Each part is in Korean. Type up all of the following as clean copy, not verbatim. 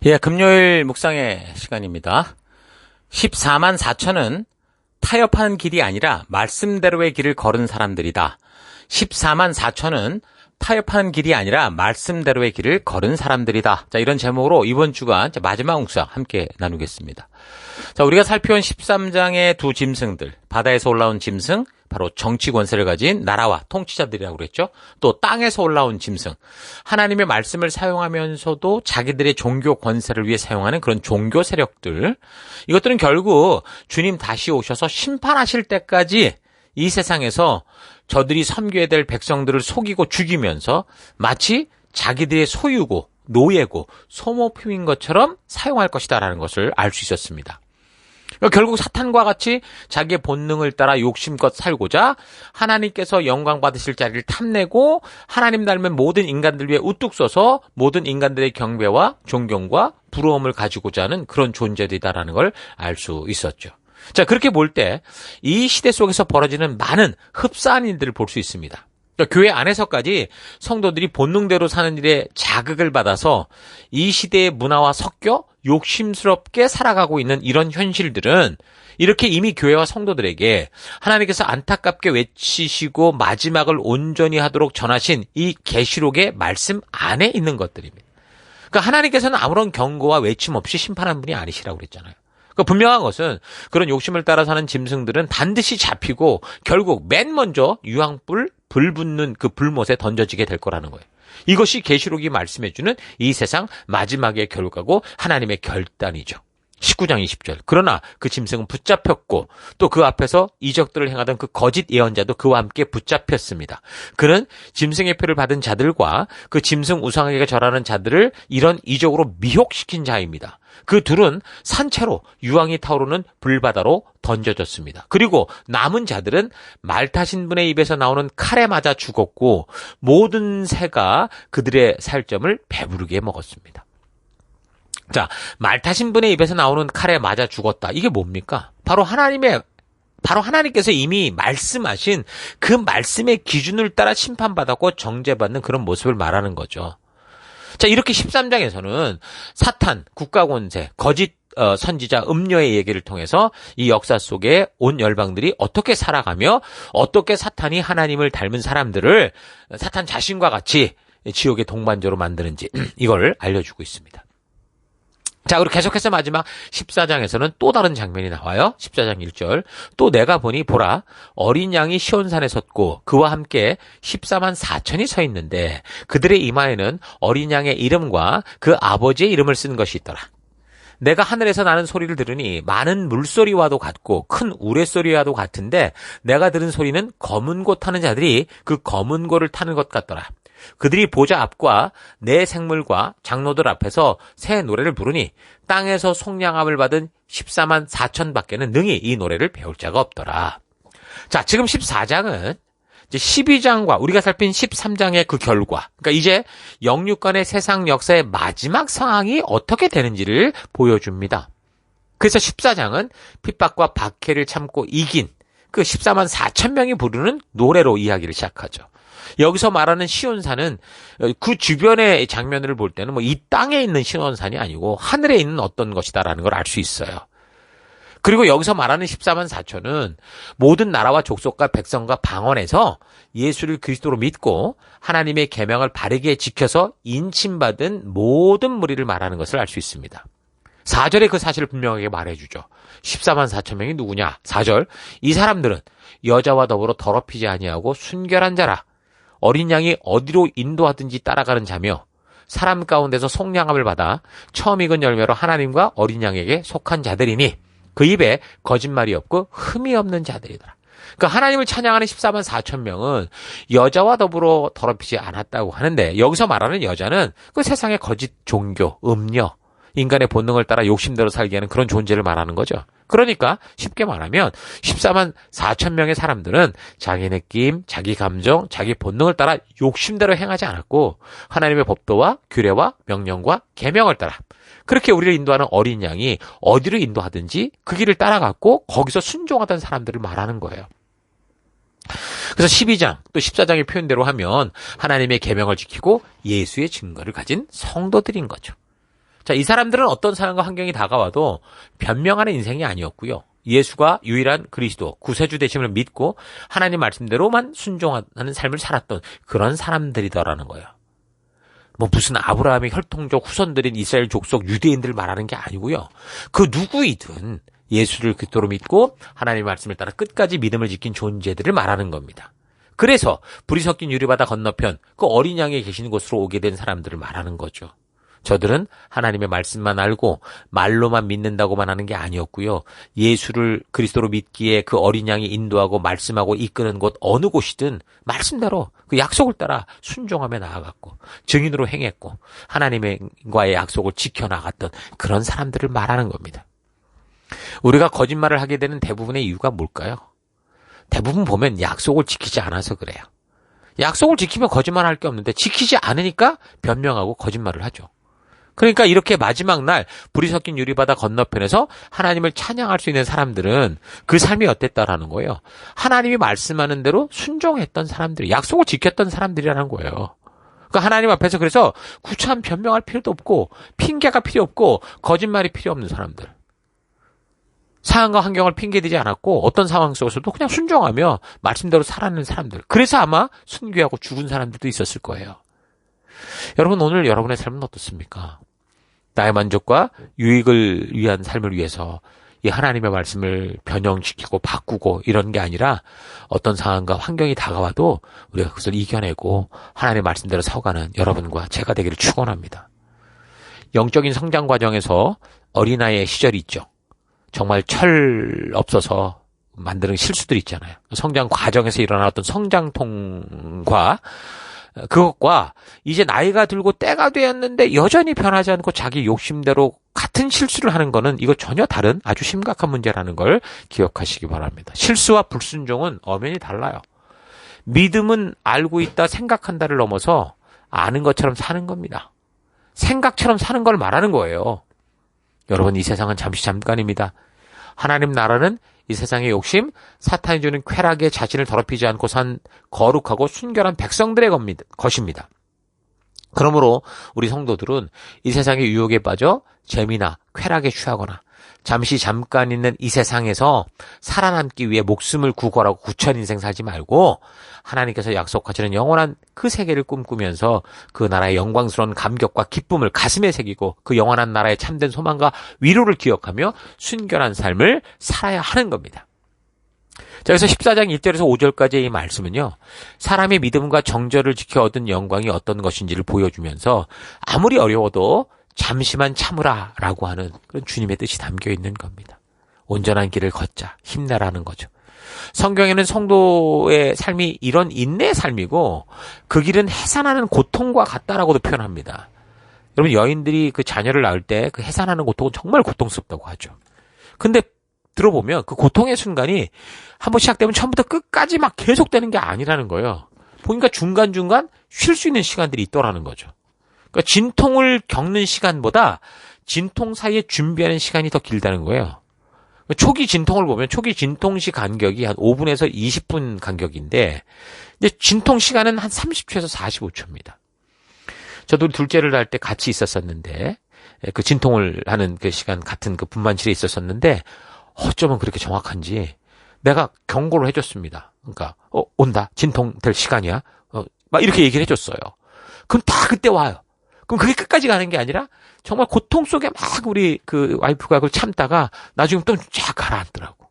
예, 금요일 묵상의 시간입니다. 14만 4천은 타협하는 길이 아니라 말씀대로의 길을 걸은 사람들이다. 14만 4천은 타협하는 길이 아니라 말씀대로의 길을 걸은 사람들이다. 자, 이런 제목으로 이번 주간 마지막 묵상 함께 나누겠습니다. 자, 우리가 살펴온 13장의 두 짐승들, 바다에서 올라온 짐승, 바로 정치 권세를 가진 나라와 통치자들이라고 그랬죠. 또 땅에서 올라온 짐승, 하나님의 말씀을 사용하면서도 자기들의 종교 권세를 위해 사용하는 그런 종교 세력들, 이것들은 결국 주님 다시 오셔서 심판하실 때까지 이 세상에서 저들이 섬겨야 될 백성들을 속이고 죽이면서 마치 자기들의 소유고 노예고 소모품인 것처럼 사용할 것이다라는 것을 알 수 있었습니다. 결국 사탄과 같이 자기의 본능을 따라 욕심껏 살고자 하나님께서 영광 받으실 자리를 탐내고 하나님 닮은 모든 인간들 위해 우뚝 서서 모든 인간들의 경배와 존경과 부러움을 가지고자 하는 그런 존재들이다라는 걸 알 수 있었죠. 자, 그렇게 볼 때 이 시대 속에서 벌어지는 많은 흡사한 일들을 볼 수 있습니다. 교회 안에서까지 성도들이 본능대로 사는 일에 자극을 받아서 이 시대의 문화와 섞여 욕심스럽게 살아가고 있는 이런 현실들은 이렇게 이미 교회와 성도들에게 하나님께서 안타깝게 외치시고 마지막을 온전히 하도록 전하신 이 계시록의 말씀 안에 있는 것들입니다. 그러니까 하나님께서는 아무런 경고와 외침 없이 심판한 분이 아니시라고 그랬잖아요. 그러니까 분명한 것은 그런 욕심을 따라 사는 짐승들은 반드시 잡히고 결국 맨 먼저 유황불, 불 붙는 그 불못에 던져지게 될 거라는 거예요. 이것이 계시록이 말씀해주는 이 세상 마지막의 결과고 하나님의 결단이죠. 19장 20절. 그러나 그 짐승은 붙잡혔고 또 그 앞에서 이적들을 행하던 그 거짓 예언자도 그와 함께 붙잡혔습니다. 그는 짐승의 표를 받은 자들과 그 짐승 우상에게 절하는 자들을 이런 이적으로 미혹시킨 자입니다. 그 둘은 산채로 유황이 타오르는 불바다로 던져졌습니다. 그리고 남은 자들은 말 타신 분의 입에서 나오는 칼에 맞아 죽었고 모든 새가 그들의 살점을 배부르게 먹었습니다. 자, 말 타신 분의 입에서 나오는 칼에 맞아 죽었다. 이게 뭡니까? 바로 하나님께서 이미 말씀하신 그 말씀의 기준을 따라 심판받았고 정죄받는 그런 모습을 말하는 거죠. 자, 이렇게 13장에서는 사탄, 국가권세, 거짓 선지자, 음녀의 얘기를 통해서 이 역사 속에 온 열방들이 어떻게 살아가며 어떻게 사탄이 하나님을 닮은 사람들을 사탄 자신과 같이 지옥의 동반자로 만드는지 이걸 알려주고 있습니다. 자, 그리고 계속해서 마지막 14장에서는 또 다른 장면이 나와요. 14장 1절. 또 내가 보니 보라 어린 양이 시온산에 섰고 그와 함께 14만 4천이 서 있는데 그들의 이마에는 어린 양의 이름과 그 아버지의 이름을 쓴 것이 있더라. 내가 하늘에서 나는 소리를 들으니 많은 물소리와도 같고 큰 우레소리와도 같은데 내가 들은 소리는 검은 고 타는 자들이 그 검은 고를 타는 것 같더라. 그들이 보좌 앞과 내 생물과 장로들 앞에서 새 노래를 부르니 땅에서 속량함을 받은 14만 4천 밖에는 능히 이 노래를 배울 자가 없더라. 자, 지금 14장은 이제 12장과 우리가 살핀 13장의 그 결과, 그러니까 이제 영육간의 세상 역사의 마지막 상황이 어떻게 되는지를 보여줍니다. 그래서 14장은 핍박과 박해를 참고 이긴 그 14만 4천 명이 부르는 노래로 이야기를 시작하죠. 여기서 말하는 시온산은 그 주변의 장면을 볼 때는 이 땅에 있는 시온산이 아니고 하늘에 있는 어떤 것이다라는 걸 알 수 있어요. 그리고 여기서 말하는 14만 4천은 모든 나라와 족속과 백성과 방언에서 예수를 그리스도로 믿고 하나님의 계명을 바르게 지켜서 인침받은 모든 무리를 말하는 것을 알 수 있습니다. 4절에 그 사실을 분명하게 말해주죠. 14만 4천 명이 누구냐? 4절. 이 사람들은 여자와 더불어 더럽히지 아니하고 순결한 자라. 어린 양이 어디로 인도하든지 따라가는 자며 사람 가운데서 속량함을 받아 처음 익은 열매로 하나님과 어린 양에게 속한 자들이니 그 입에 거짓말이 없고 흠이 없는 자들이더라. 그러니까 하나님을 찬양하는 14만 4천 명은 여자와 더불어 더럽히지 않았다고 하는데 여기서 말하는 여자는 그 세상의 거짓 종교, 음녀, 인간의 본능을 따라 욕심대로 살게 하는 그런 존재를 말하는 거죠. 그러니까 쉽게 말하면 14만 4천 명의 사람들은 자기 느낌, 자기 감정, 자기 본능을 따라 욕심대로 행하지 않았고 하나님의 법도와 규례와 명령과 계명을 따라 그렇게 우리를 인도하는 어린 양이 어디로 인도하든지 그 길을 따라갔고 거기서 순종하던 사람들을 말하는 거예요. 그래서 12장 또 14장의 표현대로 하면 하나님의 계명을 지키고 예수의 증거를 가진 성도들인 거죠. 자, 이 사람들은 어떤 상황과 환경이 다가와도 변명하는 인생이 아니었고요. 예수가 유일한 그리스도, 구세주 되심을 믿고 하나님 말씀대로만 순종하는 삶을 살았던 그런 사람들이더라는 거예요. 뭐 무슨 아브라함의 혈통적 후손들인 이스라엘 족속 유대인들을 말하는 게 아니고요. 그 누구이든 예수를 그리스도로 믿고 하나님의 말씀을 따라 끝까지 믿음을 지킨 존재들을 말하는 겁니다. 그래서 불이 섞인 유리바다 건너편 그 어린 양이 계시는 곳으로 오게 된 사람들을 말하는 거죠. 저들은 하나님의 말씀만 알고 말로만 믿는다고만 하는 게 아니었고요. 예수를 그리스도로 믿기에 그 어린 양이 인도하고 말씀하고 이끄는 곳 어느 곳이든 말씀대로 그 약속을 따라 순종하며 나아갔고 증인으로 행했고 하나님과의 약속을 지켜나갔던 그런 사람들을 말하는 겁니다. 우리가 거짓말을 하게 되는 대부분의 이유가 뭘까요? 대부분 보면 약속을 지키지 않아서 그래요. 약속을 지키면 거짓말할 게 없는데 지키지 않으니까 변명하고 거짓말을 하죠. 그러니까 이렇게 마지막 날 불이 섞인 유리바다 건너편에서 하나님을 찬양할 수 있는 사람들은 그 삶이 어땠다라는 거예요. 하나님이 말씀하는 대로 순종했던 사람들이, 약속을 지켰던 사람들이라는 거예요. 그러니까 하나님 앞에서 그래서 구차한 변명할 필요도 없고 핑계가 필요 없고 거짓말이 필요 없는 사람들. 상황과 환경을 핑계대지 않았고 어떤 상황 속에서도 그냥 순종하며 말씀대로 살아내는 사람들. 그래서 아마 순교하고 죽은 사람들도 있었을 거예요. 여러분, 오늘 여러분의 삶은 어떻습니까? 나의 만족과 유익을 위한 삶을 위해서 이 하나님의 말씀을 변형시키고 바꾸고 이런 게 아니라 어떤 상황과 환경이 다가와도 우리가 그것을 이겨내고 하나님의 말씀대로 서가는 여러분과 제가 되기를 축원합니다. 영적인 성장 과정에서 어린아이의 시절이 있죠. 정말 철 없어서 만드는 실수들이 있잖아요. 성장 과정에서 일어나는 어떤 성장통과 그것과 이제 나이가 들고 때가 되었는데 여전히 변하지 않고 자기 욕심대로 같은 실수를 하는 거는 이거 전혀 다른 아주 심각한 문제라는 걸 기억하시기 바랍니다. 실수와 불순종은 엄연히 달라요. 믿음은 알고 있다, 생각한다를 넘어서 아는 것처럼 사는 겁니다. 생각처럼 사는 걸 말하는 거예요. 여러분, 이 세상은 잠시 잠깐입니다. 하나님 나라는 이 세상의 욕심, 사탄이 주는 쾌락에 자신을 더럽히지 않고 산 거룩하고 순결한 백성들의 것입니다. 그러므로 우리 성도들은 이 세상의 유혹에 빠져 재미나 쾌락에 취하거나 잠시 잠깐 있는 이 세상에서 살아남기 위해 목숨을 구걸하고 구천 인생 살지 말고 하나님께서 약속하시는 영원한 그 세계를 꿈꾸면서 그 나라의 영광스러운 감격과 기쁨을 가슴에 새기고 그 영원한 나라의 참된 소망과 위로를 기억하며 순결한 삶을 살아야 하는 겁니다. 자, 그래서 14장 1절에서 5절까지의 이 말씀은요, 사람의 믿음과 정절을 지켜 얻은 영광이 어떤 것인지를 보여주면서 아무리 어려워도 잠시만 참으라 라고 하는 그런 주님의 뜻이 담겨 있는 겁니다. 온전한 길을 걷자, 힘내라는 거죠. 성경에는 성도의 삶이 이런 인내의 삶이고 그 길은 해산하는 고통과 같다라고도 표현합니다. 여러분, 여인들이 그 자녀를 낳을 때 그 해산하는 고통은 정말 고통스럽다고 하죠. 근데 들어보면 그 고통의 순간이 한번 시작되면 처음부터 끝까지 막 계속되는 게 아니라는 거예요. 보니까 중간중간 쉴 수 있는 시간들이 있더라는 거죠. 그러니까 진통을 겪는 시간보다 진통 사이에 준비하는 시간이 더 길다는 거예요. 초기 진통을 보면 초기 진통 시 간격이 한 5분에서 20분 간격인데 이제 진통 시간은 한 30초에서 45초입니다. 저도 둘째를 낳을 때 같이 있었었는데 그 진통을 하는 그 시간 같은 그 분만실에 있었었는데 어쩌면 그렇게 정확한지 내가 경고를 해줬습니다. 그러니까 온다, 진통 될 시간이야, 막 이렇게 얘기를 해줬어요. 그럼 다 그때 와요. 그럼 그게 끝까지 가는 게 아니라 정말 고통 속에 막 우리 그 와이프가 그걸 참다가 나중에 또 쫙 가라앉더라고.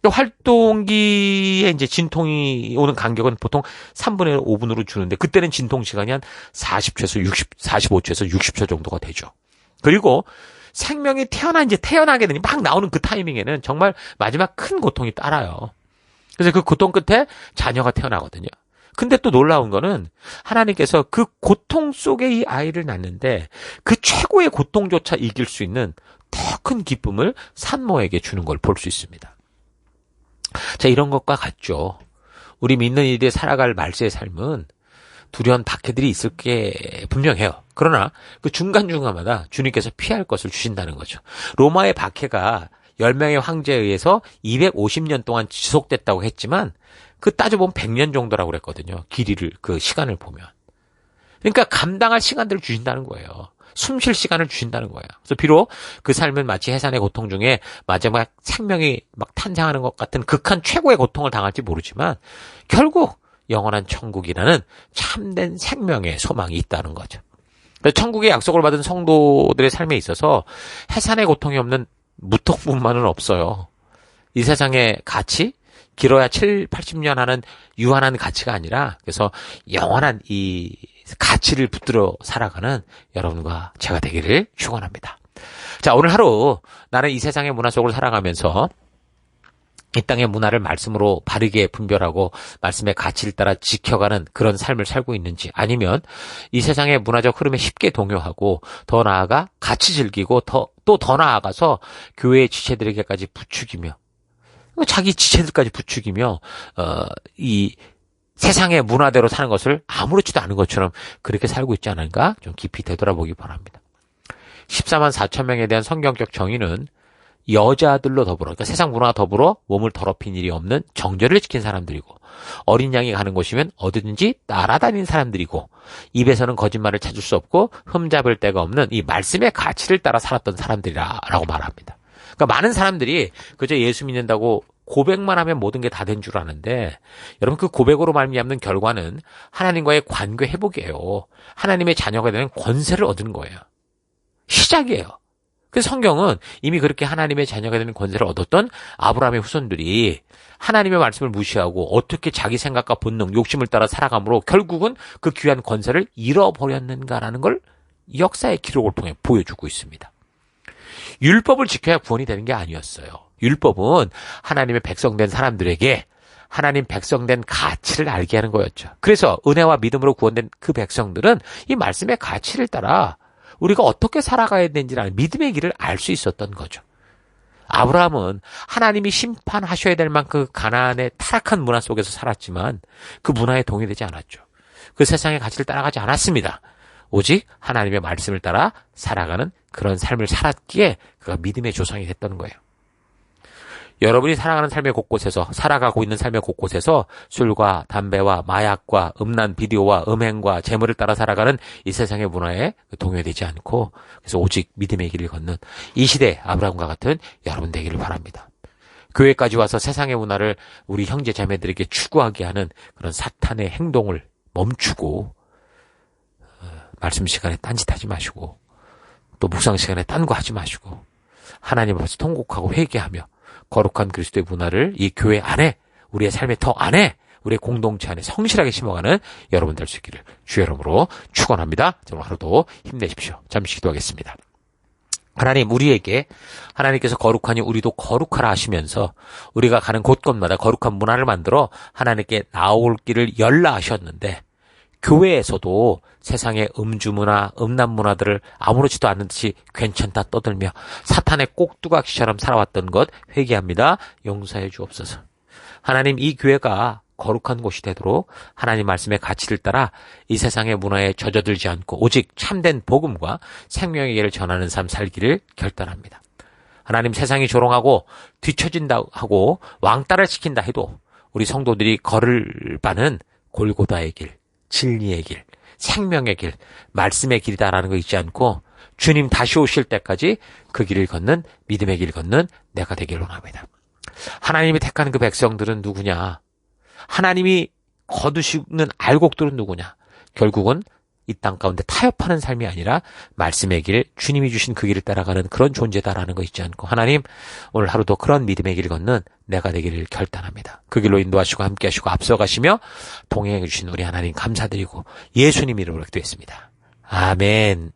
활동기에 이제 진통이 오는 간격은 보통 3분의 5분으로 주는데 그때는 진통 시간이 한 45초에서 60초 정도가 되죠. 그리고 생명이 태어나게 되니 막 나오는 그 타이밍에는 정말 마지막 큰 고통이 따라요. 그래서 그 고통 끝에 자녀가 태어나거든요. 근데 또 놀라운 거는 하나님께서 그 고통 속에 이 아이를 낳는데 그 최고의 고통조차 이길 수 있는 더 큰 기쁨을 산모에게 주는 걸 볼 수 있습니다. 자, 이런 것과 같죠. 우리 믿는 이들이 살아갈 말세의 삶은 두려운 박해들이 있을 게 분명해요. 그러나 그 중간중간마다 주님께서 피할 것을 주신다는 거죠. 로마의 박해가 10명의 황제에 의해서 250년 동안 지속됐다고 했지만 그 따져보면 100년 정도라고 그랬거든요. 길이를, 그 시간을 보면. 그러니까 감당할 시간들을 주신다는 거예요. 숨 쉴 시간을 주신다는 거예요. 그래서 비록 그 삶은 마치 해산의 고통 중에 마지막 생명이 막 탄생하는 것 같은 극한 최고의 고통을 당할지 모르지만 결국 영원한 천국이라는 참된 생명의 소망이 있다는 거죠. 천국의 약속을 받은 성도들의 삶에 있어서 해산의 고통이 없는 무통뿐만은 없어요. 이 세상의 가치? 길어야 7, 80년 하는 유한한 가치가 아니라 그래서 영원한 이 가치를 붙들어 살아가는 여러분과 제가 되기를 축원합니다. 자, 오늘 하루 나는 이 세상의 문화 속을 살아가면서 이 땅의 문화를 말씀으로 바르게 분별하고 말씀의 가치를 따라 지켜가는 그런 삶을 살고 있는지, 아니면 이 세상의 문화적 흐름에 쉽게 동요하고 더 나아가 같이 즐기고 또 더 나아가서 교회의 지체들에게까지 부추기며 자기 지체들까지 부추기며 이 세상의 문화대로 사는 것을 아무렇지도 않은 것처럼 그렇게 살고 있지 않은가 좀 깊이 되돌아보기 바랍니다. 14만 4천 명에 대한 성경적 정의는 여자들로 더불어, 그러니까 세상 문화와 더불어 몸을 더럽힌 일이 없는 정절을 지킨 사람들이고, 어린 양이 가는 곳이면 어디든지 따라다니는 사람들이고, 입에서는 거짓말을 찾을 수 없고 흠잡을 데가 없는 이 말씀의 가치를 따라 살았던 사람들이라고 말합니다. 그러니까 많은 사람들이 그저 예수 믿는다고 고백만 하면 모든 게 다 된 줄 아는데, 여러분 그 고백으로 말미암는 결과는 하나님과의 관계 회복이에요. 하나님의 자녀가 되는 권세를 얻는 거예요. 시작이에요. 그래서 성경은 이미 그렇게 하나님의 자녀가 되는 권세를 얻었던 아브라함의 후손들이 하나님의 말씀을 무시하고 어떻게 자기 생각과 본능, 욕심을 따라 살아감으로 결국은 그 귀한 권세를 잃어버렸는가라는 걸 역사의 기록을 통해 보여주고 있습니다. 율법을 지켜야 구원이 되는 게 아니었어요. 율법은 하나님의 백성된 사람들에게 하나님 백성된 가치를 알게 하는 거였죠. 그래서 은혜와 믿음으로 구원된 그 백성들은 이 말씀의 가치를 따라 우리가 어떻게 살아가야 되는지라는 믿음의 길을 알 수 있었던 거죠. 아브라함은 하나님이 심판하셔야 될 만큼 가나안의 타락한 문화 속에서 살았지만 그 문화에 동의되지 않았죠. 그 세상의 가치를 따라가지 않았습니다. 오직 하나님의 말씀을 따라 살아가는 그런 삶을 살았기에 그가 믿음의 조상이 됐던 거예요. 여러분이 살아가는 삶의 곳곳에서, 살아가고 있는 삶의 곳곳에서 술과 담배와 마약과 음란 비디오와 음행과 재물을 따라 살아가는 이 세상의 문화에 동요되지 않고, 그래서 오직 믿음의 길을 걷는 이 시대 아브라함과 같은 여러분 되기를 바랍니다. 교회까지 와서 세상의 문화를 우리 형제 자매들에게 추구하게 하는 그런 사탄의 행동을 멈추고, 말씀 시간에 딴짓하지 마시고, 또 묵상 시간에 딴 거 하지 마시고, 하나님 앞에서 통곡하고 회개하며 거룩한 그리스도의 문화를 이 교회 안에, 우리의 삶의 터 안에, 우리의 공동체 안에 성실하게 심어가는 여러분 될 수 있기를 주의 이름으로 축원합니다. 오늘 하루도 힘내십시오. 잠시 기도하겠습니다. 하나님, 우리에게 하나님께서 거룩하니 우리도 거룩하라 하시면서 우리가 가는 곳곳마다 거룩한 문화를 만들어 하나님께 나올 길을 열라 하셨는데, 교회에서도 세상의 음주문화, 음란문화들을 아무렇지도 않은 듯이 괜찮다 떠들며 사탄의 꼭두각시처럼 살아왔던 것 회개합니다. 용서해 주옵소서. 하나님, 이 교회가 거룩한 곳이 되도록 하나님 말씀의 가치를 따라 이 세상의 문화에 젖어들지 않고 오직 참된 복음과 생명의 길을 전하는 삶 살기를 결단합니다. 하나님, 세상이 조롱하고 뒤처진다 하고 왕따를 시킨다 해도 우리 성도들이 걸을 바는 골고다의 길, 진리의 길, 생명의 길, 말씀의 길이다라는 거 잊지 않고 주님 다시 오실 때까지 그 길을 걷는, 믿음의 길을 걷는 내가 되기를 원합니다. 하나님이 택한 그 백성들은 누구냐? 하나님이 거두시는 알곡들은 누구냐? 결국은 이 땅 가운데 타협하는 삶이 아니라 말씀의 길, 주님이 주신 그 길을 따라가는 그런 존재다라는 거 잊지 않고, 하나님, 오늘 하루도 그런 믿음의 길을 걷는 내가 되기를 결단합니다. 그 길로 인도하시고 함께하시고 앞서가시며 동행해 주신 우리 하나님 감사드리고 예수님 이름으로 기도했습니다. 아멘.